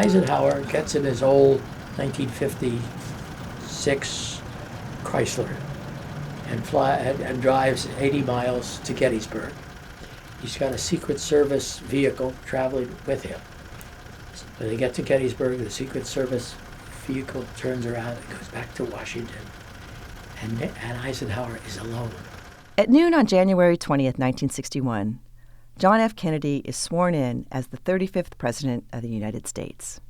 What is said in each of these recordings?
Eisenhower gets in his old 1956 Chrysler and drives 80 miles to Gettysburg. He's got a Secret Service vehicle traveling with him. When they get to Gettysburg, the Secret Service vehicle turns around and goes back to Washington, and Eisenhower is alone. At noon on January 20th, 1961, John F. Kennedy is sworn in as the 35th President of the United States.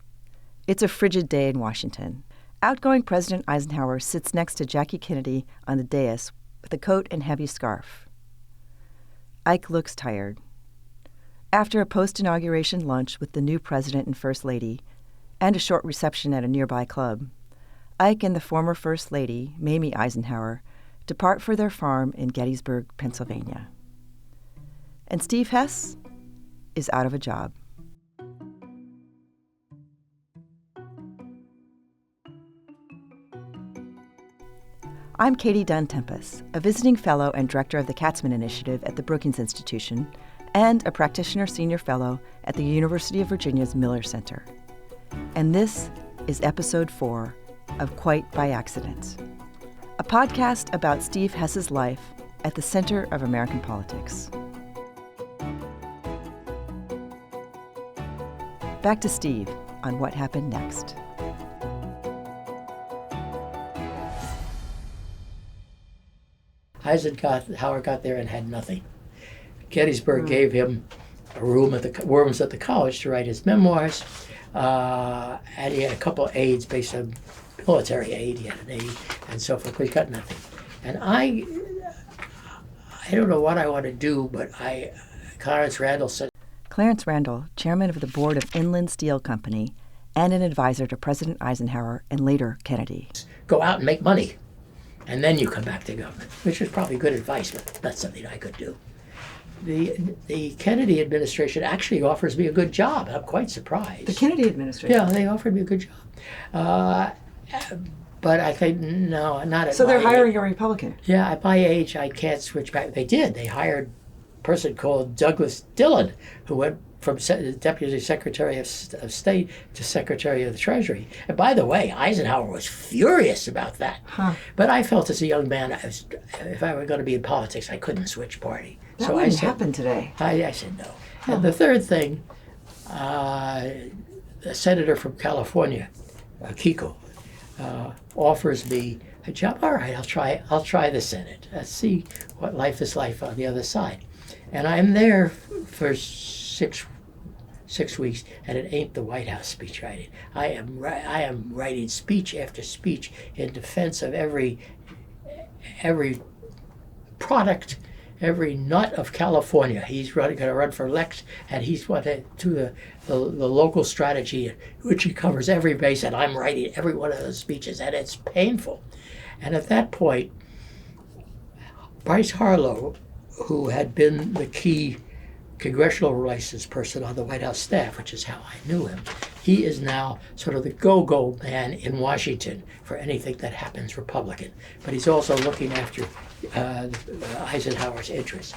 It's a frigid day in Washington. Outgoing President Eisenhower sits next to Jackie Kennedy on the dais with a coat and heavy scarf. Ike looks tired. After a post-inauguration lunch with the new President and First Lady and a short reception at a nearby club, Ike and the former First Lady, Mamie Eisenhower, depart for their farm in Gettysburg, Pennsylvania. And Steve Hess is out of a job. I'm Katie Dunn Tenpas, a visiting fellow and director of the Katzman Initiative at the Brookings Institution and a practitioner senior fellow at the University of Virginia's Miller Center. And this is episode 4 of Quite by Accident, a podcast about Steve Hess's life at the center of American politics. Back to Steve on what happened next. Eisenhower got there and had nothing. Gettysburg gave him a rooms at the college to write his memoirs, and he had a couple of aides based on military aid. He had an aide and so forth, but he got nothing. And I don't know what I want to do, but Clarence Randall said. Clarence Randall, chairman of the board of Inland Steel Company and an advisor to President Eisenhower and later Kennedy. Go out and make money, and then you come back to government, which is probably good advice, but not something I could do. The Kennedy administration actually offers me a good job. I'm quite surprised. The Kennedy administration? Yeah, they offered me a good job. But I think, no, not at So they're my hiring age. a Republican? Yeah, at my age, I can't switch back. They did. They hired a person called Douglas Dillon, who went from Deputy Secretary of State to Secretary of the Treasury. And by the way, Eisenhower was furious about that. But I felt as a young man, if I were going to be in politics, I couldn't switch party. That wouldn't happen today. I said no. And the third thing, a senator from California, Kiko, offers me a job. All right, I'll try the Senate. Let's see what life is like on the other side. And I'm there for six weeks, and it ain't the White House speech writing. I am writing speech after speech in defense of every product, every nut of California. He's going to run for elect, and he's wanted to the local strategy, which he covers every base, and I'm writing every one of those speeches, and it's painful. And at that point, Bryce Harlow, who had been the key congressional relations person on the White House staff, which is how I knew him, he is now sort of the go-go man in Washington for anything that happens Republican. But he's also looking after Eisenhower's interests.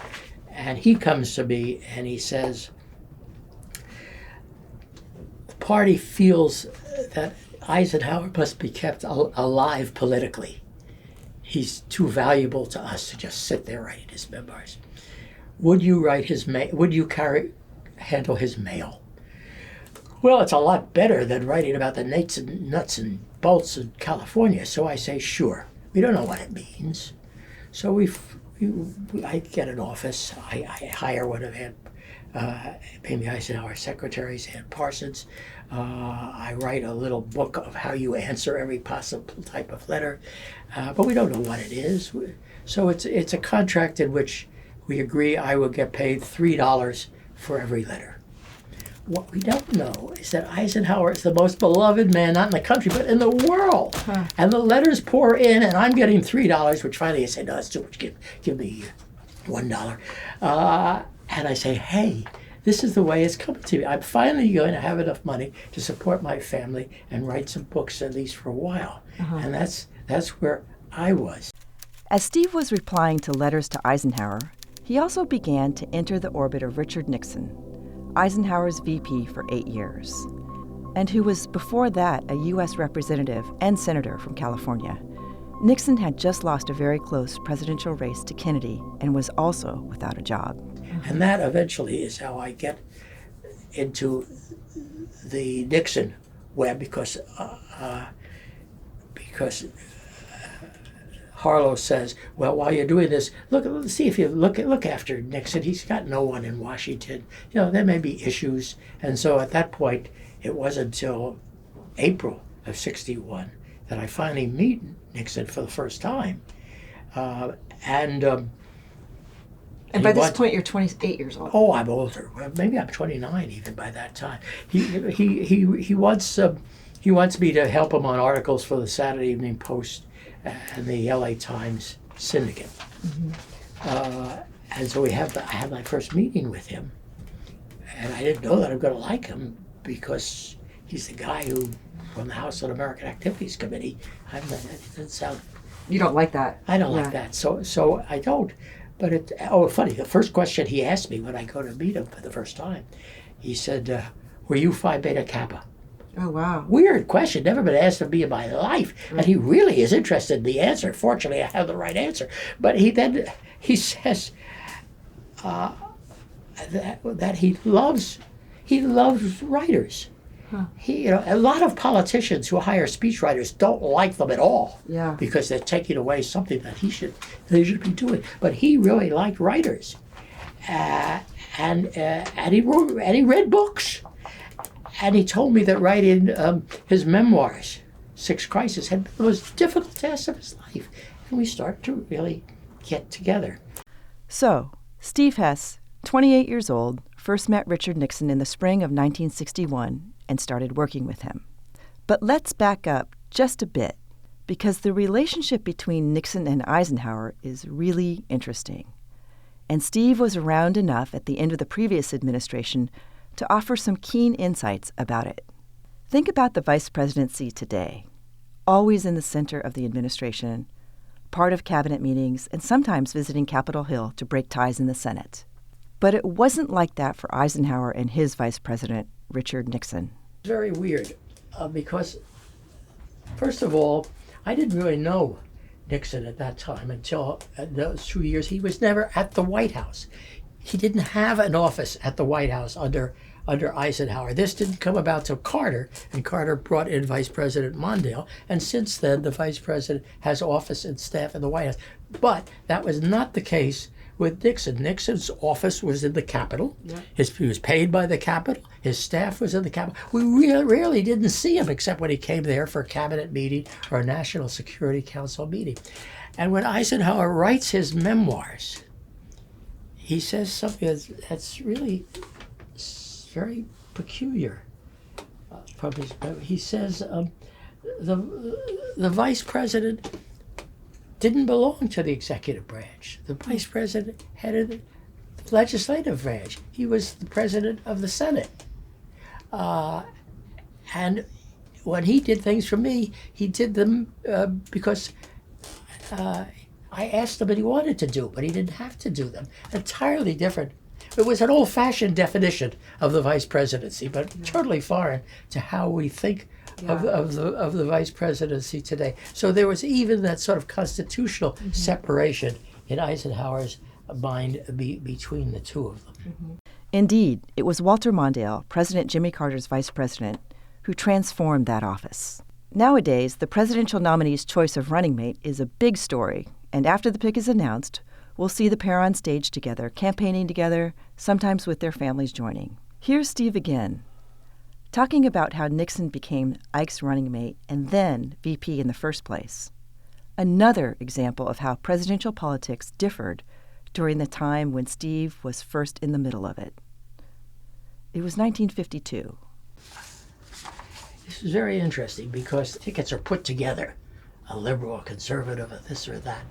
And he comes to me and he says, the party feels that Eisenhower must be kept alive politically. He's too valuable to us to just sit there writing his memoirs. Would you write his Would you handle his mail? Well, it's a lot better than writing about the nuts and bolts of California. So I say, sure. We don't know what it means. So I get an office. I hire one of Mamie Eisenhower's secretaries, Ann Parsons. I write a little book of how you answer every possible type of letter, but we don't know what it is. So it's a contract in which we agree I will get paid $3 for every letter. What we don't know is that Eisenhower is the most beloved man, not in the country, but in the world. And the letters pour in, and I'm getting $3, which finally I say, no, that's too much. Give me $1. And I say, hey, this is the way it's coming to me. I'm finally going to have enough money to support my family and write some books, at least for a while. And that's where I was. As Steve was replying to letters to Eisenhower, he also began to enter the orbit of Richard Nixon, Eisenhower's VP for 8 years. and who was before that a U.S. representative and senator from California. Nixon had just lost a very close presidential race to Kennedy and was also without a job. And that eventually is how I get into the Nixon web, because Harlow says, well, while you're doing this, see if you look after Nixon. He's got no one in Washington. There may be issues. And so at that point, it wasn't until April of '61 that I finally meet Nixon for the first time. And by this point, you're 28 years old. Oh, I'm older. Well, maybe I'm 29 even by that time. He wants me to help him on articles for the Saturday Evening Post and the LA Times Syndicate. Mm-hmm. And so I have my first meeting with him, and I didn't know that I'm going to like him, because he's the guy who, from the House Un-American Activities Committee, that doesn't sound... You don't like that? I don't like that, so I don't. But funny, the first question he asked me when I go to meet him for the first time, he said, were you Phi Beta Kappa? Oh, wow. Weird question, never been asked of me in my life. Right. And he really is interested in the answer. Fortunately, I have the right answer. But he says that he loves writers. Huh. A lot of politicians who hire speechwriters don't like them at all, because they're taking away something that they should be doing. But he really liked writers, and he read books, and he told me that writing his memoirs, Sixth Crisis, had been the most difficult task of his life, and we start to really get together. So, Steve Hess, 28 years old, first met Richard Nixon in the spring of 1961 and started working with him. But let's back up just a bit, because the relationship between Nixon and Eisenhower is really interesting. And Steve was around enough at the end of the previous administration to offer some keen insights about it. Think about the vice presidency today, always in the center of the administration, part of cabinet meetings, and sometimes visiting Capitol Hill to break ties in the Senate. But it wasn't like that for Eisenhower and his vice president, Richard Nixon. It's very weird, because, first of all, I didn't really know Nixon at that time until those 2 years. He was never at the White House. He didn't have an office at the White House under Eisenhower. This didn't come about till Carter, and Carter brought in Vice President Mondale, and since then the Vice President has office and staff in the White House. But that was not the case with Nixon. Nixon's office was in the Capitol. Yeah. He was paid by the Capitol. His staff was in the Capitol. We rarely didn't see him except when he came there for a cabinet meeting or a National Security Council meeting. And when Eisenhower writes his memoirs, he says something that's really very peculiar. He says the vice president didn't belong to the executive branch. The vice president headed the legislative branch. He was the president of the Senate. And when he did things for me, he did them because I asked him and he wanted to do, but he didn't have to do them. Entirely different. It was an old-fashioned definition of the vice presidency, but totally foreign to how we think of the vice presidency today. So there was even that sort of constitutional separation in Eisenhower's mind between the two of them. Mm-hmm. Indeed, it was Walter Mondale, President Jimmy Carter's vice president, who transformed that office. Nowadays, the presidential nominee's choice of running mate is a big story, and after the pick is announced, we'll see the pair on stage together, campaigning together, sometimes with their families joining. Here's Steve again, talking about how Nixon became Ike's running mate and then VP in the first place. Another example of how presidential politics differed during the time when Steve was first in the middle of it. It was 1952. This is very interesting because tickets are put together, a liberal, a conservative, a this or that.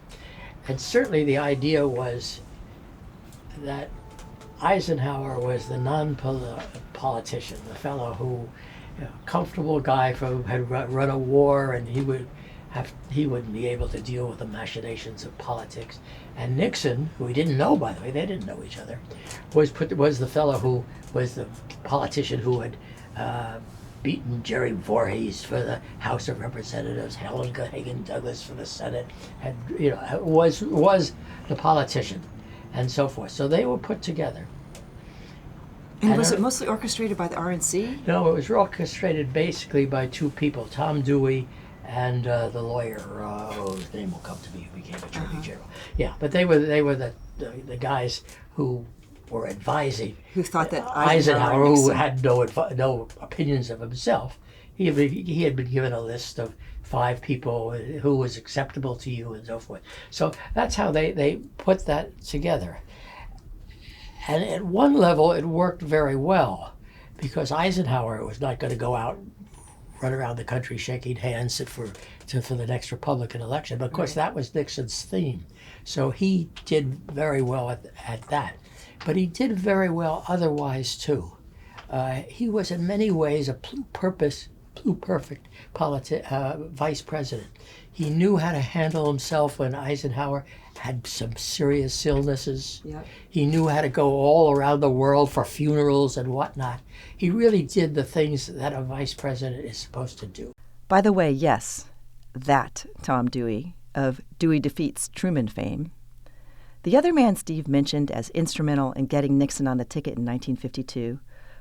And certainly the idea was that Eisenhower was the non-politician, the fellow who, comfortable guy who had run a war, and he wouldn't be able to deal with the machinations of politics. And Nixon, who we didn't know, by the way, they didn't know each other, was the fellow who was the politician who had beaten Jerry Voorhees for the House of Representatives, Helen Hagan Douglas for the Senate, had, was the politician, and so forth. So they were put together. And was it mostly orchestrated by the RNC? No, it was orchestrated basically by two people, Tom Dewey and the lawyer, whose name will come to me, who became Attorney General. Yeah, but they were the guys who were advising. Who thought that Eisenhower, who had no opinions of himself. He had been given a list of 5 people who was acceptable to you and so forth. So that's how they put that together. And at one level, it worked very well, because Eisenhower was not going to go out, run around the country shaking hands, sit for the next Republican election. But of course, that was Nixon's theme. So he did very well at that. But he did very well otherwise, too. He was in many ways a pluperfect vice president. He knew how to handle himself when Eisenhower had some serious illnesses. Yep. He knew how to go all around the world for funerals and whatnot. He really did the things that a vice president is supposed to do. By the way, yes, that Tom Dewey of Dewey Defeats Truman fame. The other man Steve mentioned as instrumental in getting Nixon on the ticket in 1952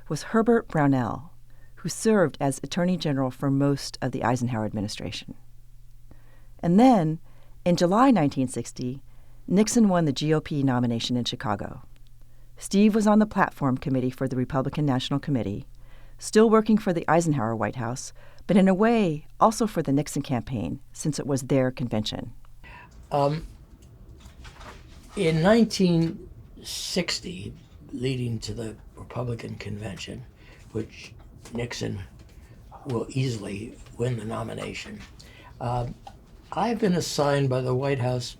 was Herbert Brownell, who served as Attorney General for most of the Eisenhower administration. And then, in July 1960, Nixon won the GOP nomination in Chicago. Steve was on the platform committee for the Republican National Committee, still working for the Eisenhower White House, but in a way also for the Nixon campaign, since it was their convention. In 1960, leading to the Republican convention, which Nixon will easily win the nomination, I've been assigned by the White House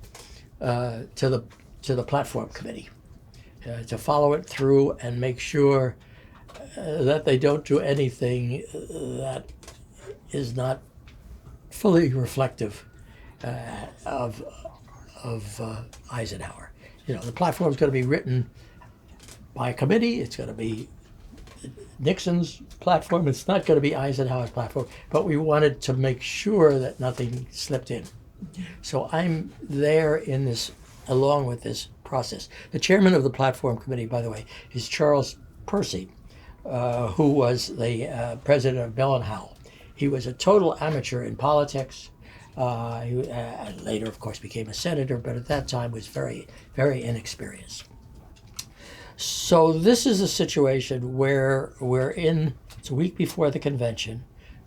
to the platform committee to follow it through and make sure that they don't do anything that is not fully reflective of Eisenhower. The platform is going to be written by a committee. It's going to be Nixon's platform. It's not going to be Eisenhower's platform. But we wanted to make sure that nothing slipped in. So I'm there in this, along with this process. The chairman of the platform committee, by the way, is Charles Percy, who was the president of Bell and Howell. He was a total amateur in politics. He later, of course, became a senator, but at that time was very, very inexperienced. So this is a situation where it's a week before the convention.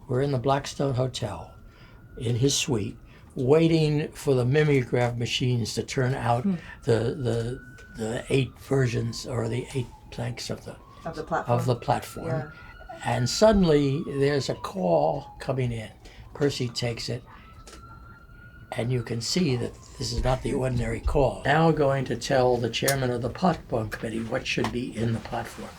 We're in the Blackstone Hotel in his suite, waiting for the mimeograph machines to turn out the 8 versions or the 8 planks of the platform. Yeah. And suddenly there's a call coming in. Percy takes it, and you can see that this is not the ordinary call. Now going to tell the chairman of the platform committee what should be in the platform.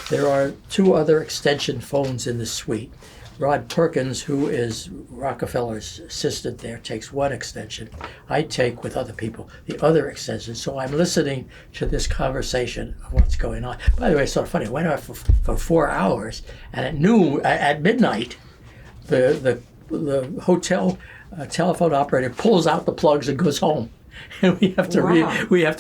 There are 2 other extension phones in the suite. Rod Perkins, who is Rockefeller's assistant there, takes 1 extension. I take, with other people, the other extension. So I'm listening to this conversation of what's going on. By the way, it's sort of funny. It went on for 4 hours, and at midnight, the hotel telephone operator pulls out the plugs and goes home. And we have to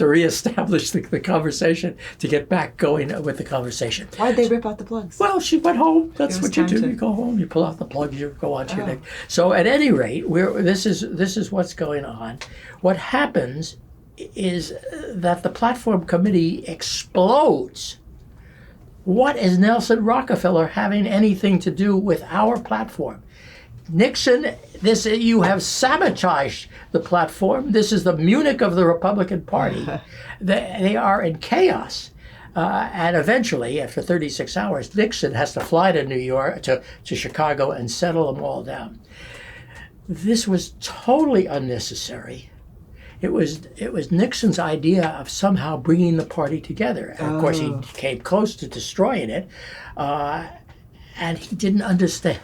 reestablish the conversation to get back going with the conversation. Why did they rip out the plugs? Well, she went home. That's what you do. You go home, you pull out the plugs, you go on to your next. So at any rate, this is what's going on. What happens is that the platform committee explodes. What is Nelson Rockefeller having anything to do with our platform? Nixon, you have sabotaged the platform. This is the Munich of the Republican Party. They are in chaos. And eventually, after 36 hours, Nixon has to fly to New York, to Chicago, and settle them all down. This was totally unnecessary. It was Nixon's idea of somehow bringing the party together. And of course, he came close to destroying it. And he didn't understand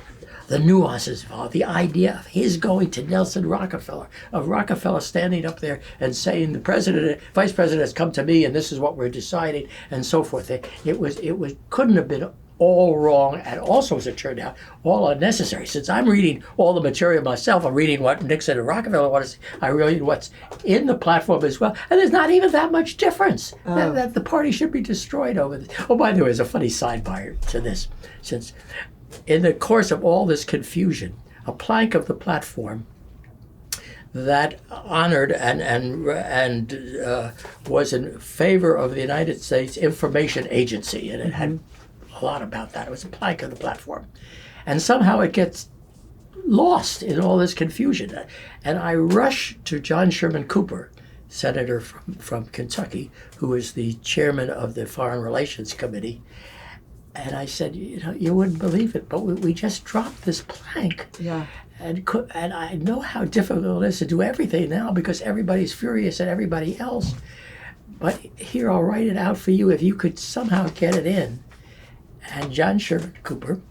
the nuances involved, the idea of his going to Nelson Rockefeller, of Rockefeller standing up there and saying, the vice president has come to me and this is what we're deciding, and so forth. It couldn't have been all wrong, and also, as it turned out, all unnecessary. Since I'm reading all the material myself, I'm reading what Nixon and Rockefeller want to see, I read what's in the platform as well, and there's not even that much difference. That the party should be destroyed over this. Oh, by the way, there's a funny sidebar to this, since in the course of all this confusion, a plank of the platform that honored and was in favor of the United States Information Agency, and it had a lot about that. It was a plank of the platform. And somehow it gets lost in all this confusion. And I rush to John Sherman Cooper, senator from Kentucky, who is the chairman of the Foreign Relations Committee. And I said, you wouldn't believe it, but we just dropped this plank. Yeah. And I know how difficult it is to do everything now because everybody's furious at everybody else. But here, I'll write it out for you if you could somehow get it in. And John Sherman Cooper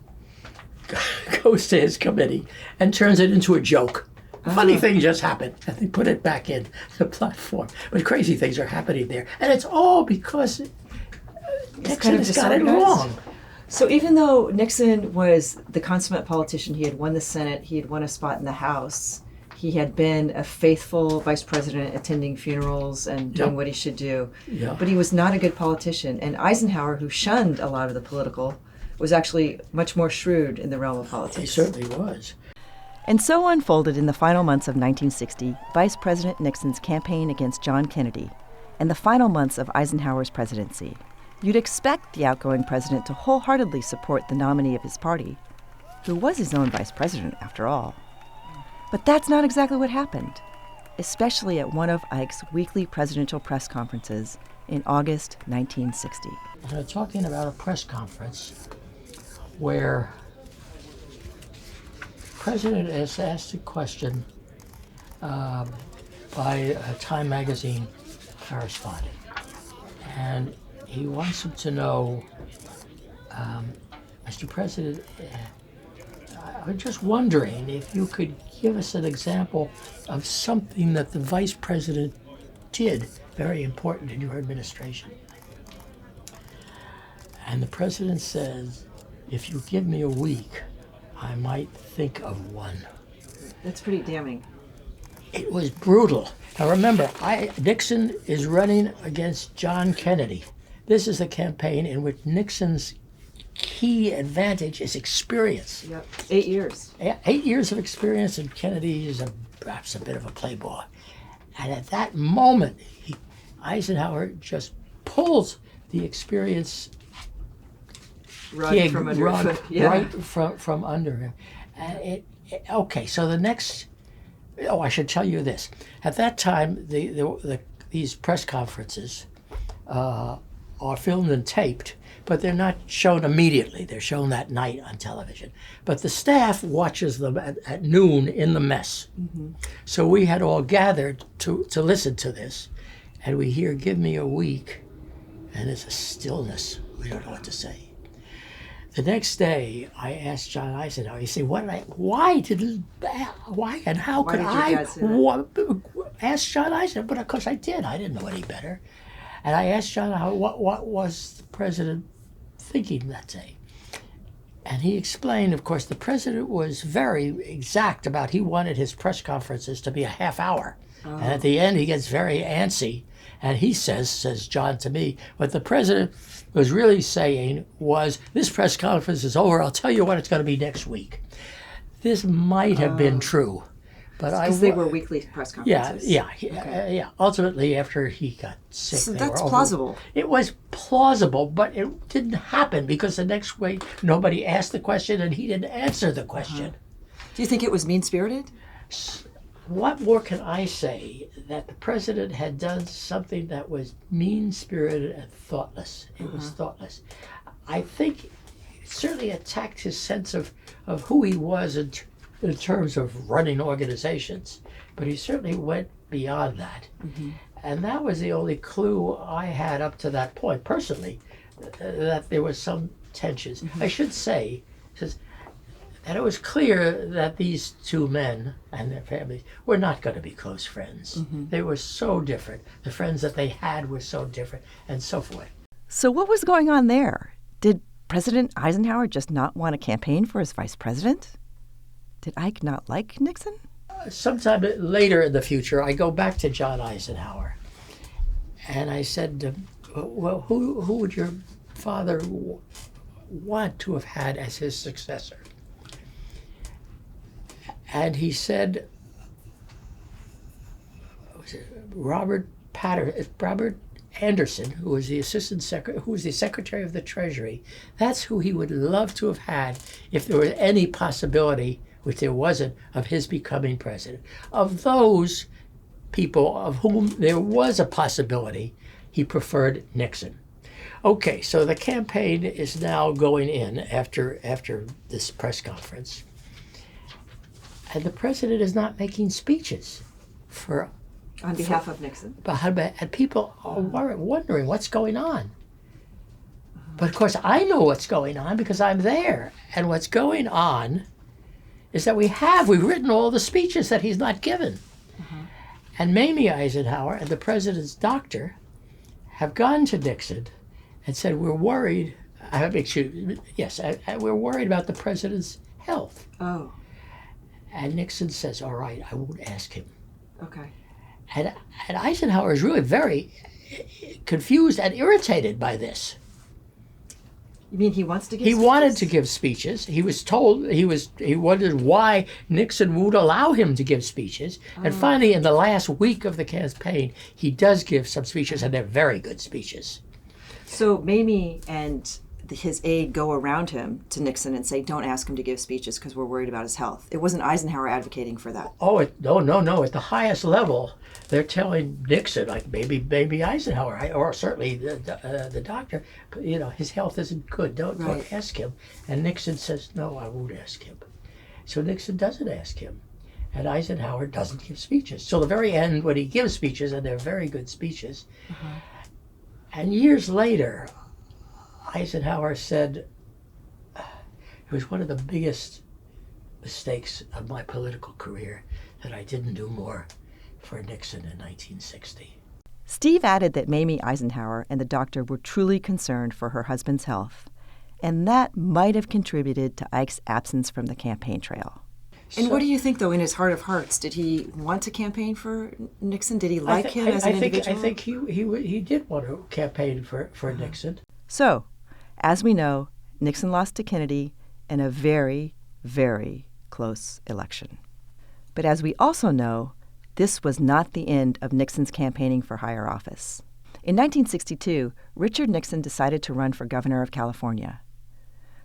goes to his committee and turns it into a joke. Funny thing just happened, and they put it back in the platform. But crazy things are happening there. And it's all because Nixon has got it wrong. So even though Nixon was the consummate politician, he had won the Senate, he had won a spot in the House, he had been a faithful vice president, attending funerals and doing what he should do. Yeah. But he was not a good politician. And Eisenhower, who shunned a lot of the political, was actually much more shrewd in the realm of politics. He certainly was. And so unfolded in the final months of 1960, Vice President Nixon's campaign against John Kennedy and the final months of Eisenhower's presidency. You'd expect the outgoing president to wholeheartedly support the nominee of his party, who was his own vice president after all. But that's not exactly what happened, especially at one of Ike's weekly presidential press conferences in August 1960. We're talking about a press conference where the president is asked a question by a Time magazine correspondent. And he wants him to know, Mr. President, I'm just wondering if you could give us an example of something that the vice president did very important in your administration. And the president says, if you give me a week, I might think of one. That's pretty damning. It was brutal. Now remember, Nixon is running against John Kennedy. This is a campaign in which Nixon's key advantage is experience. Yep, 8 years. 8 years of experience, and Kennedy is perhaps a bit of a playboy. And at that moment, Eisenhower just pulls the experience Rug from under right from under him. And okay, so the next. Oh, I should tell you this. At that time, these press conferences are filmed and taped, but they're not shown immediately. They're shown that night on television. But the staff watches them at noon in the mess. Mm-hmm. So we had all gathered to listen to this, and we hear, give me a week, and it's a stillness. We don't know what to say. The next day, I asked John Eisenhower, he said, why and how could I ask John Eisenhower? But of course I did. I didn't know any better. And I asked John what was the president thinking that day? And he explained, of course, the president was very exact about he wanted his press conferences to be a half hour. Oh. And at the end, he gets very antsy. And he says John to me, what the president was really saying was, this press conference is over. I'll tell you what it's going to be next week. This might have been true. Because they were weekly press conferences. Yeah. Ultimately, after he got sick, so that's plausible. It was plausible, but it didn't happen because the next week nobody asked the question and he didn't answer the question. Do you think it was mean-spirited? What more can I say that the president had done something that was mean-spirited and thoughtless? It was thoughtless. I think it certainly attacked his sense of who he was in terms of running organizations, but he certainly went beyond that. Mm-hmm. And that was the only clue I had up to that point, personally, that there was some tensions. Mm-hmm. I should say, and it was clear that these two men and their families were not going to be close friends. Mm-hmm. They were so different. The friends that they had were so different, and so forth. So what was going on there? Did President Eisenhower just not want to campaign for his vice president? Did Ike not like Nixon? Sometime later in the future, I go back to John Eisenhower, and I said, well, who would your father want to have had as his successor? And he said, Robert Anderson, who was the Secretary of the Treasury. That's who he would love to have had if there was any possibility, which there wasn't, of his becoming president. Of those people of whom there was a possibility, he preferred Nixon. Okay, so the campaign is now going in after this press conference, and the president is not making speeches on behalf of Nixon. And people are wondering what's going on. But of course, I know what's going on because I'm there. And what's going on is that we've written all the speeches that he's not given. And Mamie Eisenhower and the president's doctor have gone to Nixon and said, we're worried. We're worried about the president's health. Oh. And Nixon says, all right, I won't ask him. Okay. And Eisenhower is really very confused and irritated by this. You mean he wants to give He speeches? wanted to give speeches. He was told, he wondered why Nixon would allow him to give speeches. And finally, in the last week of the campaign, he does give some speeches, and they're very good speeches. So Mamie and his aide go around him to Nixon and say, don't ask him to give speeches because we're worried about his health. It wasn't Eisenhower advocating for that. No. At the highest level, they're telling Nixon, like maybe Eisenhower, or certainly the doctor, his health isn't good. Don't ask him. And Nixon says, no, I won't ask him. So Nixon doesn't ask him. And Eisenhower doesn't give speeches. Till the very end, when he gives speeches, and they're very good speeches, and years later, Eisenhower said, it was one of the biggest mistakes of my political career that I didn't do more for Nixon in 1960. Steve added that Mamie Eisenhower and the doctor were truly concerned for her husband's health, and that might have contributed to Ike's absence from the campaign trail. And what do you think, though, in his heart of hearts? Did he want to campaign for Nixon? Did he like him as an individual? I think he did want to campaign for Nixon. So, as we know, Nixon lost to Kennedy in a very, very close election. But as we also know, this was not the end of Nixon's campaigning for higher office. In 1962, Richard Nixon decided to run for governor of California.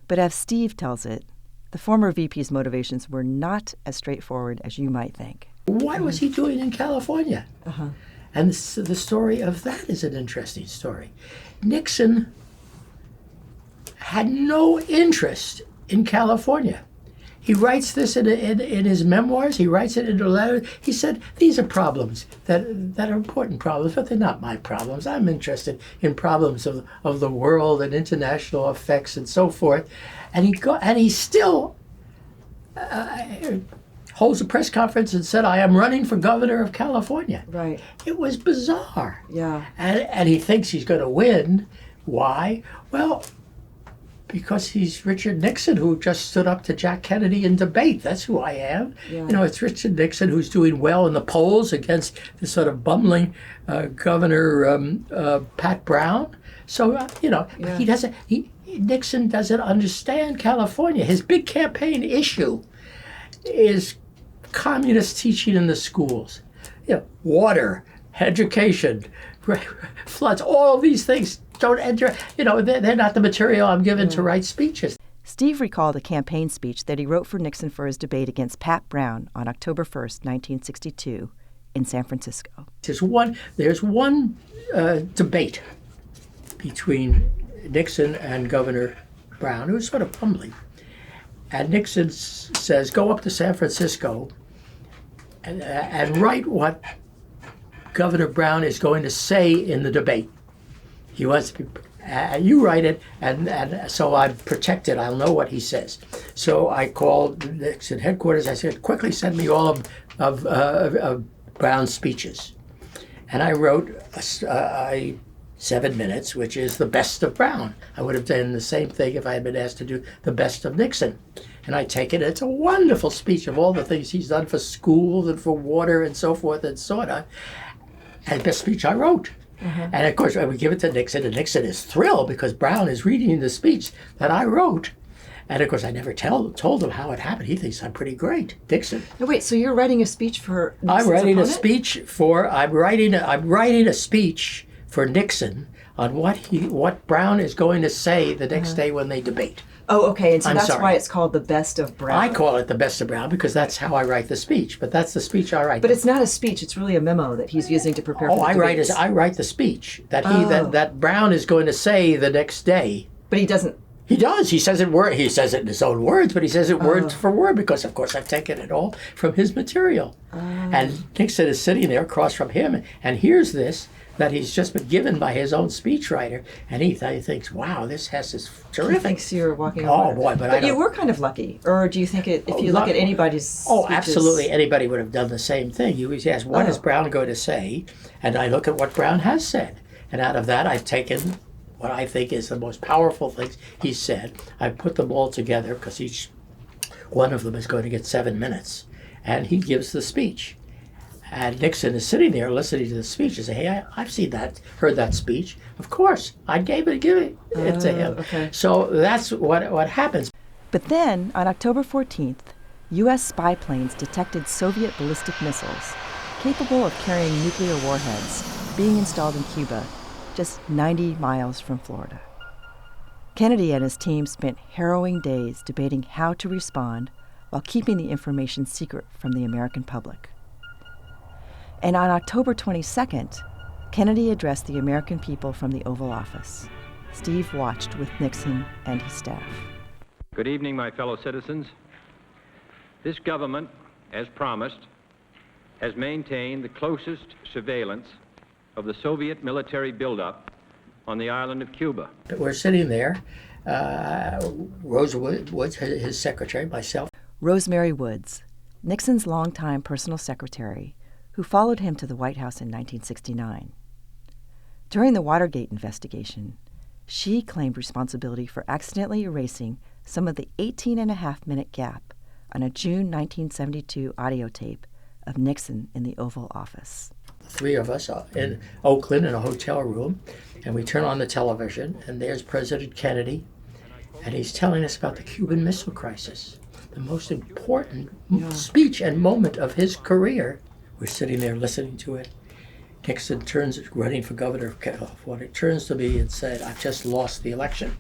But as Steve tells it, the former VP's motivations were not as straightforward as you might think. What was he doing in California? And the story of that is an interesting story. Nixon had no interest in California. He writes this in his memoirs. He writes it in a letter. He said, these are problems that are important problems, but they're not my problems. I'm interested in problems of the world and international effects and so forth. And he still holds a press conference and said, I am running for governor of California. Right. It was bizarre. Yeah. And he thinks he's going to win. Why? Well, because he's Richard Nixon, who just stood up to Jack Kennedy in debate. That's who I am. Yeah. It's Richard Nixon who's doing well in the polls against this sort of bumbling Governor Pat Brown. So, but he doesn't. Nixon doesn't understand California. His big campaign issue is communist teaching in the schools. Water, education, floods, all these things don't enter, they're not the material I'm given to write speeches. Steve recalled a campaign speech that he wrote for Nixon for his debate against Pat Brown on October 1st, 1962, in San Francisco. There's one debate between Nixon and Governor Brown, who was sort of humbling. And Nixon says, go up to San Francisco and write what Governor Brown is going to say in the debate. He wants to be, you write it, and so I'm protected. I'll know what he says. So I called Nixon headquarters. I said, quickly send me all of Brown's speeches. And I wrote, I 7 minutes, which is the best of Brown. I would have done the same thing if I had been asked to do the best of Nixon. And I take it, it's a wonderful speech of all the things he's done for schools and for water and so forth and so on. And best speech I wrote. And of course, I would give it to Nixon, and Nixon is thrilled because Brown is reading the speech that I wrote. And of course, I never told him how it happened. He thinks I'm pretty great, Nixon. No, wait. So you're writing a speech for Nixon's I'm writing a speech for Nixon on what Brown is going to say the next day when they debate. Oh, okay. And so that's sorry. why it's called the best of Brown. I call it the best of Brown because that's how I write the speech. But that's the speech I write. But it's not a speech. It's really a memo that he's using to prepare for the debates. I write the speech that Brown is going to say the next day. But he doesn't. He does. He says it in his own words, but he says it word for word because, of course, I've taken it all from his material. And Nixon is sitting there across from him and hears this that he's just been given by his own speechwriter, and he thinks, "Wow, this Hess is terrific." He thinks you're walking on water. Boy, but you were kind of lucky, or do you think if you look at anybody's speeches? Absolutely, anybody would have done the same thing. You always ask, "What is Brown going to say?" And I look at what Brown has said, and out of that, I've taken what I think is the most powerful things he said. I put them all together because each one of them is going to get 7 minutes, and he gives the speech. And Nixon is sitting there listening to the speech and say, "Hey, I've seen that, heard that speech. Of course, I give it to him." Okay. So that's what happens. But then, on October 14th, U.S. spy planes detected Soviet ballistic missiles capable of carrying nuclear warheads being installed in Cuba, just 90 miles from Florida. Kennedy and his team spent harrowing days debating how to respond while keeping the information secret from the American public. And on October 22nd, Kennedy addressed the American people from the Oval Office. Steve watched with Nixon and his staff. Good evening, my fellow citizens. This government, as promised, has maintained the closest surveillance of the Soviet military buildup on the island of Cuba. We're sitting there, Rose Woods, his secretary, myself. Rosemary Woods, Nixon's longtime personal secretary, who followed him to the White House in 1969. During the Watergate investigation, she claimed responsibility for accidentally erasing some of the 18-and-a-half-minute gap on a June 1972 audio tape of Nixon in the Oval Office. The three of us are in Oakland in a hotel room, and we turn on the television, and there's President Kennedy, and he's telling us about the Cuban Missile Crisis, the most important speech and moment of his career. We're sitting there listening to it. Nixon running for governor of California, turns to me and said, "I've just lost the election."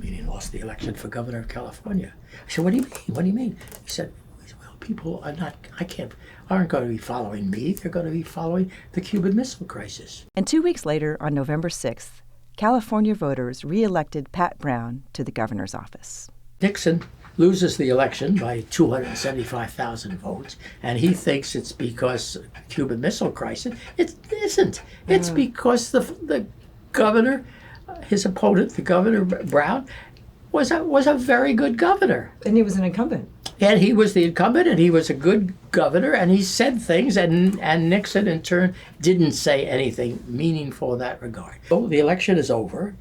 Meaning lost the election for governor of California. I said, "What do you mean? What do you mean?" He said, "Well, people aren't going to be following me. They're going to be following the Cuban Missile Crisis." And 2 weeks later, on November 6th, California voters re-elected Pat Brown to the governor's office. Nixon loses the election by 275,000 votes, and he thinks it's because Cuban Missile Crisis. It isn't. It's because the governor, his opponent, the governor Brown, was a very good governor. And he was an incumbent. And he was the incumbent, and he was a good governor, and he said things, and Nixon, in turn, didn't say anything meaningful in that regard. So the election is over.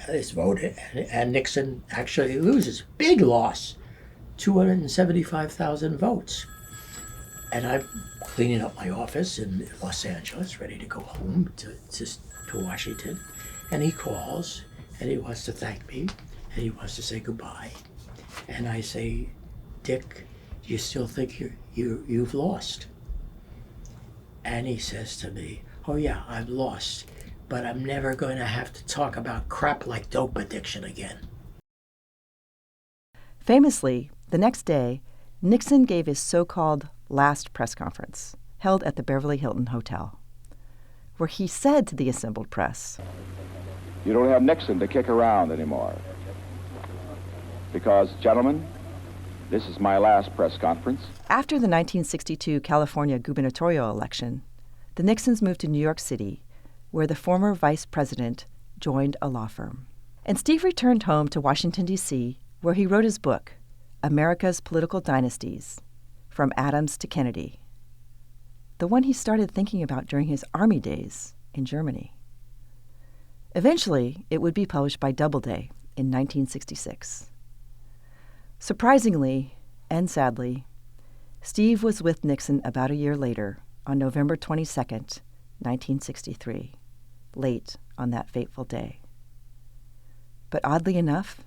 It's voted, and Nixon actually loses. Big loss, 275,000 votes. And I'm cleaning up my office in Los Angeles, ready to go home to Washington. And he calls, and he wants to thank me, and he wants to say goodbye. And I say, "Dick, do you still think you've lost?" And he says to me, "Oh yeah, I've lost, but I'm never going to have to talk about crap like dope addiction again." Famously, the next day, Nixon gave his so-called last press conference, held at the Beverly Hilton Hotel, where he said to the assembled press, "You don't have Nixon to kick around anymore. Because, gentlemen, this is my last press conference." After the 1962 California gubernatorial election, the Nixons moved to New York City, where the former vice president joined a law firm. And Steve returned home to Washington, D.C., where he wrote his book, America's Political Dynasties, From Adams to Kennedy, the one he started thinking about during his army days in Germany. Eventually, it would be published by Doubleday in 1966. Surprisingly, and sadly, Steve was with Nixon about a year later, on November 22nd, 1963, late on that fateful day. But oddly enough,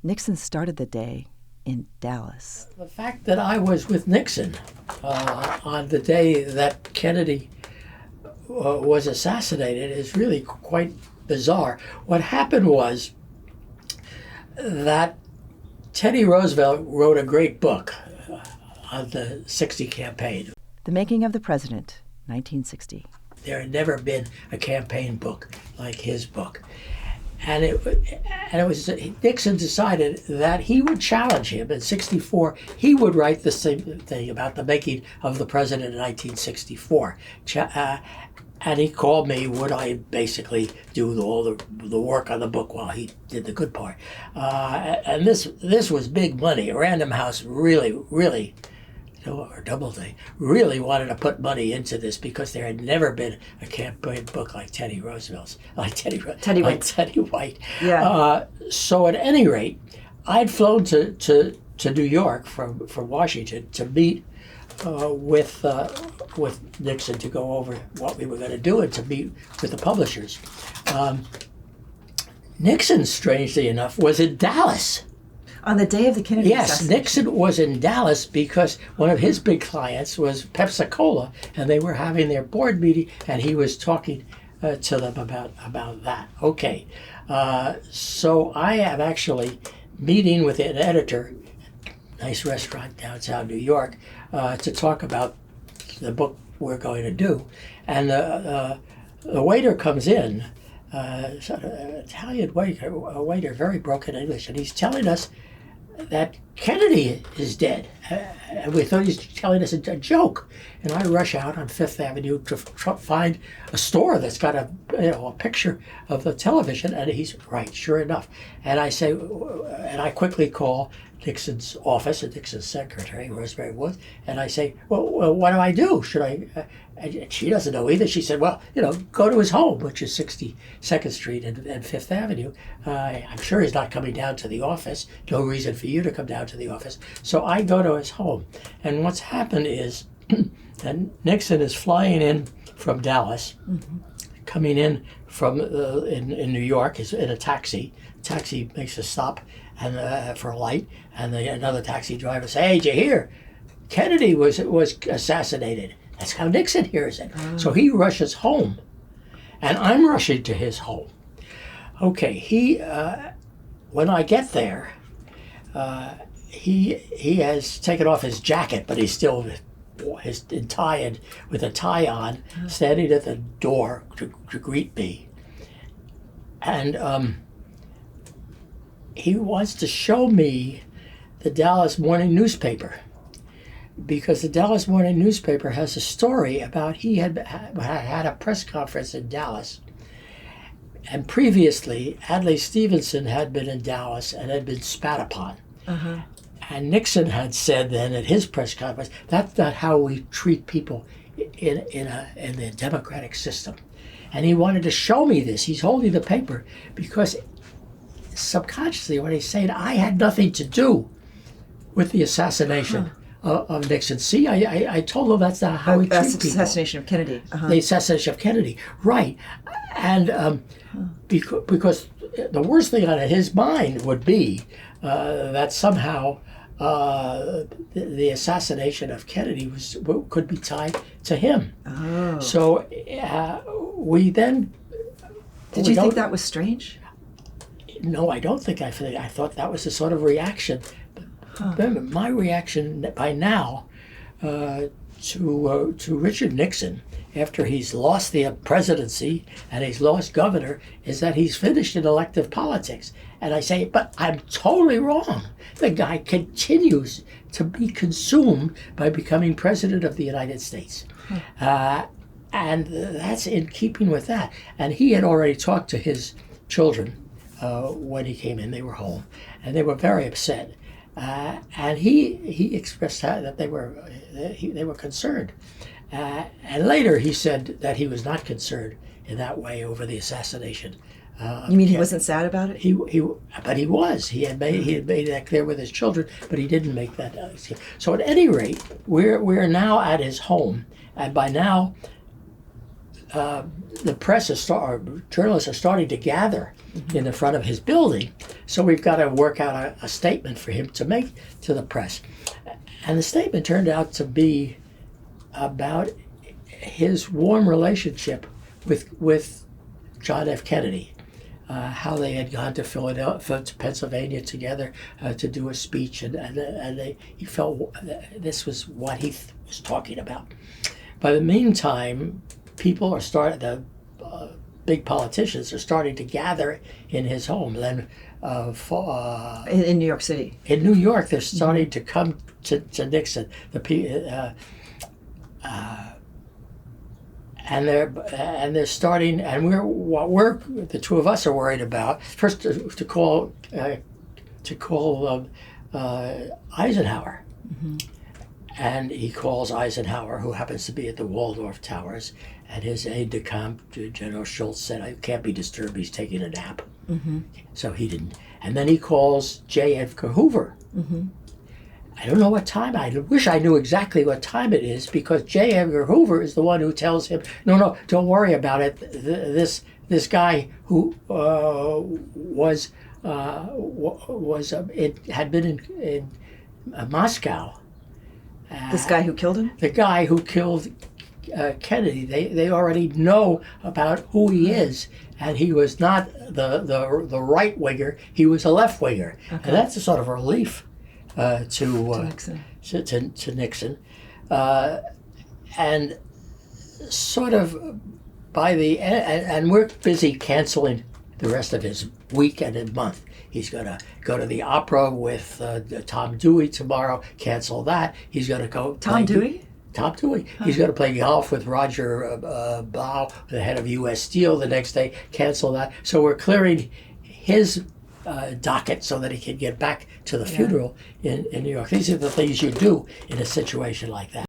Nixon started the day in Dallas. The fact that I was with Nixon on the day that Kennedy was assassinated is really quite bizarre. What happened was that Teddy Roosevelt wrote a great book on the 60 campaign. The Making of the President, 1960. There had never been a campaign book like his book. And it was Nixon decided that he would challenge him in 64. He would write the same thing about the making of the president in 1964. And he called me, would I basically do all the work on the book while he did the good part. And this was big money. Random House really, or Doubleday, really wanted to put money into this because there had never been a campaign book like Teddy Roosevelt's, like Teddy White. Yeah. So at any rate, I'd flown to New York from Washington to meet with Nixon to go over what we were going to do and to meet with the publishers. Nixon, strangely enough, was in Dallas. On the day of the Kennedy assassination. Nixon was in Dallas because one of his big clients was Pepsi-Cola, and they were having their board meeting, and he was talking to them about that. Okay, so I am actually meeting with an editor, nice restaurant downtown New York, to talk about the book we're going to do, and the waiter comes in, sort of an Italian waiter, very broken English, and he's telling us that Kennedy is dead. And we thought he was telling us a joke. And I rush out on Fifth Avenue to find a store that's got a picture of the television, and he's right, sure enough. And I say, and I quickly call Nixon's office and Nixon's secretary, Rosemary Woods, and I say, well, what do I do? Should I? And she doesn't know either. She said, well, go to his home, which is 62nd Street and Fifth Avenue. I'm sure he's not coming down to the office. No reason for you to come down to the office. So I go to his home. And what's happened is that Nixon is flying in from Dallas, coming in from in New York is in a taxi. Taxi makes a stop and for a light, and another taxi driver says, hey, did you hear? Kennedy was assassinated. That's how Nixon hears it. Oh. So he rushes home, and I'm rushing to his home. Okay, when I get there, he has taken off his jacket, but he's still tied with a tie on, standing at the door to greet me. And he wants to show me the Dallas Morning newspaper, because the Dallas Morning newspaper has a story about he had a press conference in Dallas. And previously, Adlai Stevenson had been in Dallas and had been spat upon. Uh-huh. And Nixon had said then at his press conference, that's not how we treat people in the democratic system. And he wanted to show me this. He's holding the paper because subconsciously what he's saying, I had nothing to do with the assassination of Nixon. See, I told him that's not how we treat people. The assassination of Kennedy. The assassination of Kennedy, right. And because the worst thing on his mind would be that somehow the assassination of Kennedy could be tied to him. Oh. So we then... Did you think that was strange? No, I don't think I thought that was the sort of reaction. Remember, my reaction by now to Richard Nixon, after he's lost the presidency and he's lost governor, is that he's finished in elective politics. And I say, but I'm totally wrong. The guy continues to be consumed by becoming president of the United States. And that's in keeping with that. And he had already talked to his children when he came in. They were home, and they were very upset. And he expressed that they were concerned. And later he said that he was not concerned in that way over the assassination. You mean he wasn't sad about it? But he was. He had made that clear with his children, but he didn't make that. So at any rate, we're now at his home, and by now, the press journalists are starting to gather in the front of his building. So we've got to work out a statement for him to make to the press, and the statement turned out to be about his warm relationship with John F. Kennedy. How they had gone to Philadelphia, to Pennsylvania together to do a speech, and he felt this was what he was talking about. By the meantime, people are the big politicians are starting to gather in his home. Then, in New York City. In New York, they're starting to come to Nixon. And they're starting, and we're the two of us are worried about first to call Eisenhower, and he calls Eisenhower, who happens to be at the Waldorf Towers, and his aide-de-camp, General Schultz, said, "I can't be disturbed. He's taking a nap," so he didn't. And then he calls J. Edgar Hoover. I don't know what time. I wish I knew exactly what time it is, because J. Edgar Hoover is the one who tells him, "No, don't worry about it. This guy who had been in Moscow." This guy who killed him? The guy who killed Kennedy. They already know about who he is, and he was not the right winger. He was a left winger, and that's a sort of a relief. To Nixon, and sort of by the end, and we're busy canceling the rest of his week and his month. He's going to go to the opera with Tom Dewey tomorrow. Cancel that. He's going to go. Tom Dewey. He's going to play golf with Roger Blau, the head of U.S. Steel, the next day. Cancel that. So we're clearing his docket so that he can get back to the funeral in New York. These are the things you do in a situation like that.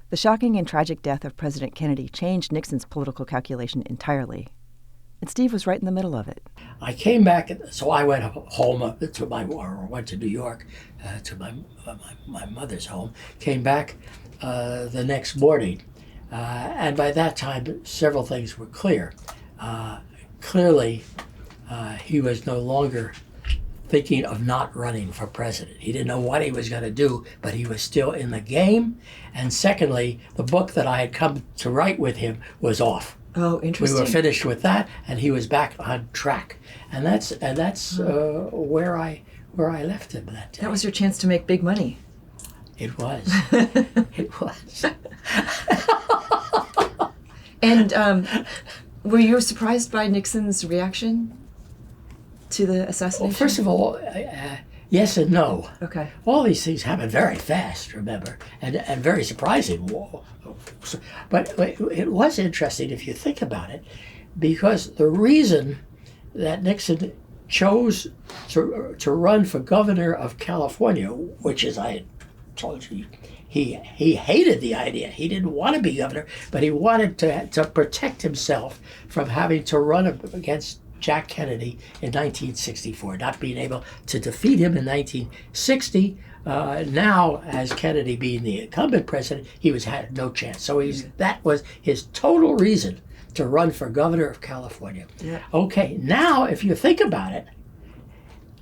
The shocking and tragic death of President Kennedy changed Nixon's political calculation entirely. And Steve was right in the middle of it. I came back, so I went home went to New York to my mother's home. Came back the next morning, and by that time several things were clear. Clearly, he was no longer thinking of not running for president. He didn't know what he was going to do, but he was still in the game. And secondly, the book that I had come to write with him was off. Oh, interesting. We were finished with that, and he was back on track. And that's where I left him that day. That was your chance to make big money. It was. It was. And were you surprised by Nixon's reaction to the assassination? Well, first of all, yes and no. Okay. All these things happen very fast, remember, and very surprising. But it was interesting if you think about it, because the reason that Nixon chose to run for governor of California, which, as I had told you, he hated the idea. He didn't want to be governor, but he wanted to protect himself from having to run against Jack Kennedy in 1964, not being able to defeat him in 1960. Now, as Kennedy being the incumbent president, he had no chance. So that was his total reason to run for governor of California. Yeah. Okay, now if you think about it,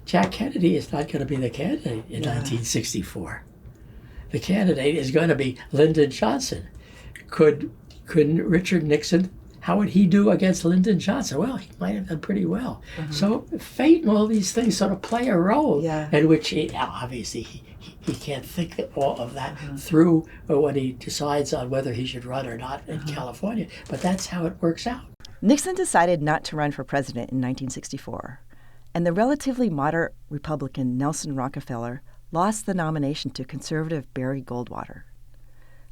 Jack Kennedy is not going to be the candidate in 1964. The candidate is going to be Lyndon Johnson. Could Richard Nixon, how would he do against Lyndon Johnson? Well, he might have done pretty well. So fate and all these things sort of play a role in which obviously he can't think all of that through when he decides on whether he should run or not in California. But that's how it works out. Nixon decided not to run for president in 1964, and the relatively moderate Republican Nelson Rockefeller lost the nomination to conservative Barry Goldwater.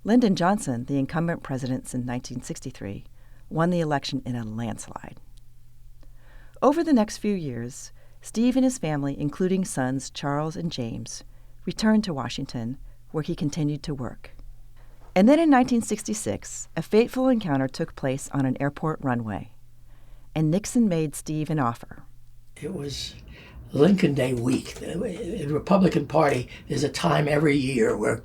Lyndon Johnson, the incumbent president since 1963, won the election in a landslide. Over the next few years, Steve and his family, including sons Charles and James, returned to Washington, where he continued to work. And then in 1966, a fateful encounter took place on an airport runway. and Nixon made Steve an offer. It was Lincoln Day week. In the Republican Party, there's a time every year where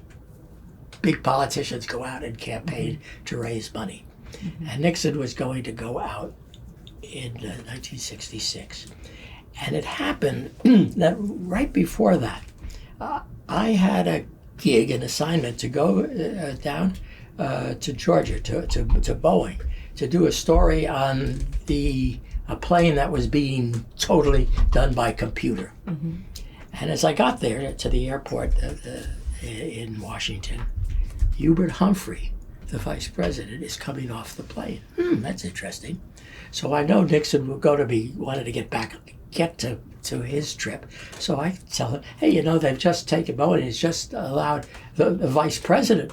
big politicians go out and campaign to raise money. And Nixon was going to go out in 1966. And it happened that right before that, I had a gig, an assignment to go down to Georgia, to Boeing, to do a story on a plane that was being totally done by computer. And as I got there to the airport in Washington, Hubert Humphrey, the vice president, is coming off the plane. That's interesting. So I know Nixon wanted to get to his trip. So I tell him, hey, they've just taken Boeing, he's just allowed the vice president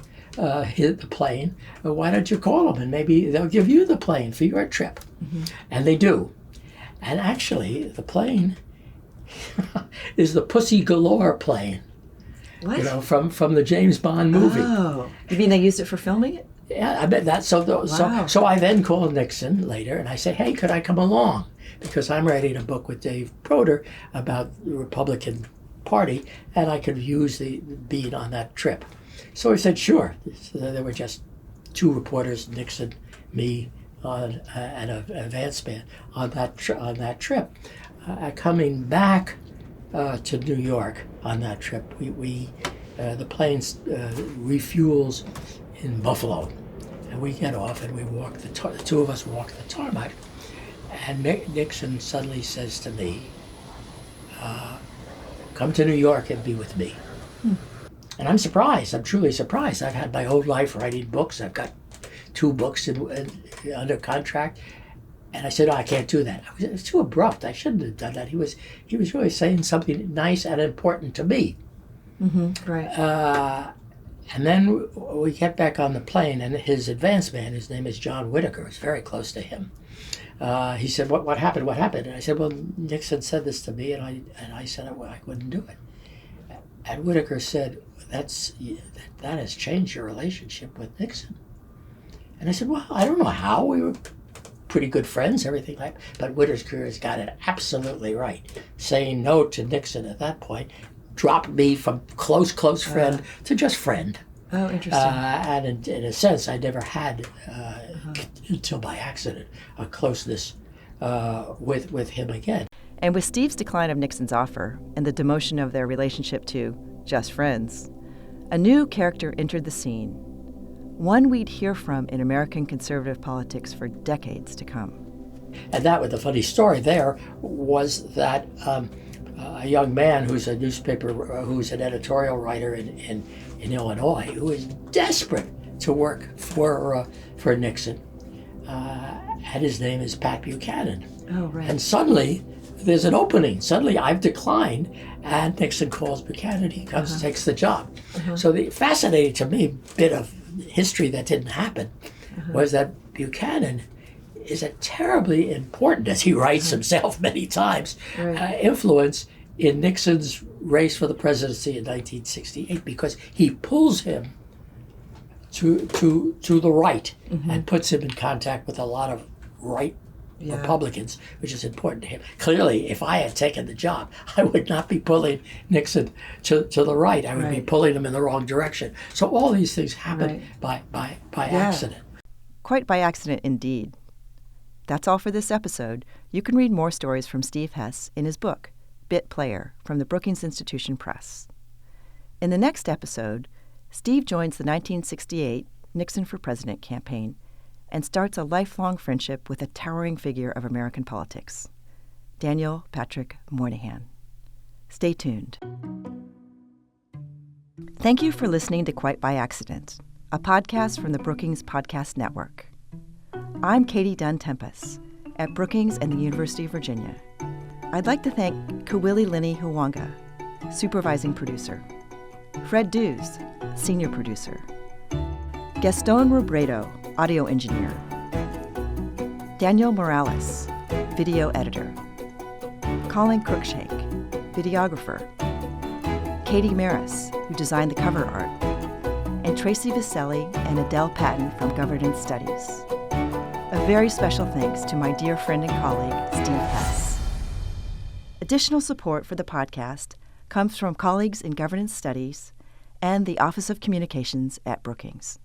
hit the plane. Why don't you call them and maybe they'll give you the plane for your trip? And they do. And actually, the plane is the Pussy Galore plane. What? From the James Bond movie. Oh, you mean they used it for filming it? Yeah, I bet that. So I then called Nixon later and I said, hey, could I come along? Because I'm writing a book with Dave Proder about the Republican Party, and I could use being on that trip. So he said, sure. So there were just two reporters, Nixon, me, and a Vance man on that trip. Coming back to New York on that trip, the plane refuels in Buffalo, and we get off and we walk the two of us walk the tarmac, and Nixon suddenly says to me, come to New York and be with me. And I'm surprised. I'm truly surprised. I've had my whole life writing books. I've got 2 books under contract. And I said, I can't do that. It was too abrupt. I shouldn't have done that. He was really saying something nice and important to me. Right. And then we get back on the plane, and his advance man, his name is John Whitaker, is very close to him. He said, what happened? What happened? And I said, well, Nixon said this to me, and I said I wouldn't do it. And Whitaker said, that has changed your relationship with Nixon. And I said, well, I don't know how. We were pretty good friends, everything like that. But Whitaker has got it absolutely right. Saying no to Nixon at that point dropped me from close friend to just friend. Oh, interesting. And in a sense, I never had, until by accident, a closeness with him again. And with Steve's decline of Nixon's offer and the demotion of their relationship to just friends, a new character entered the scene, one we'd hear from in American conservative politics for decades to come. And that was the funny story there was that a young man who's an editorial writer in Illinois, who is desperate to work for Nixon, and his name is Pat Buchanan. Oh, right. And suddenly there's an opening. Suddenly I've declined, and Nixon calls Buchanan. He comes and takes the job. So the fascinating to me bit of history that didn't happen was that Buchanan is a terribly important, as he writes himself many times, influence in Nixon's race for the presidency in 1968, because he pulls him to the right and puts him in contact with a lot of right Republicans, which is important to him. Clearly, if I had taken the job, I would not be pulling Nixon to the right. I would be pulling him in the wrong direction. So all these things happen by accident. Quite by accident indeed. That's all for this episode. You can read more stories from Steve Hess in his book, Bit Player, from the Brookings Institution Press. In the next episode, Steve joins the 1968 Nixon for President campaign and starts a lifelong friendship with a towering figure of American politics, Daniel Patrick Moynihan. Stay tuned. Thank you for listening to Quite by Accident, a podcast from the Brookings Podcast Network. I'm Katie Dunn Tenpas at Brookings and the University of Virginia. I'd like to thank Kawili Lini Huwanga, supervising producer, Fred Dews, senior producer, Gaston Robredo, audio engineer, Daniel Morales, video editor, Colin Cruikshank, videographer, Katie Maris, who designed the cover art, and Tracy Viselli and Adele Patton from Governance Studies. A very special thanks to my dear friend and colleague, Steve Hess. Additional support for the podcast comes from colleagues in governance studies and the Office of Communications at Brookings.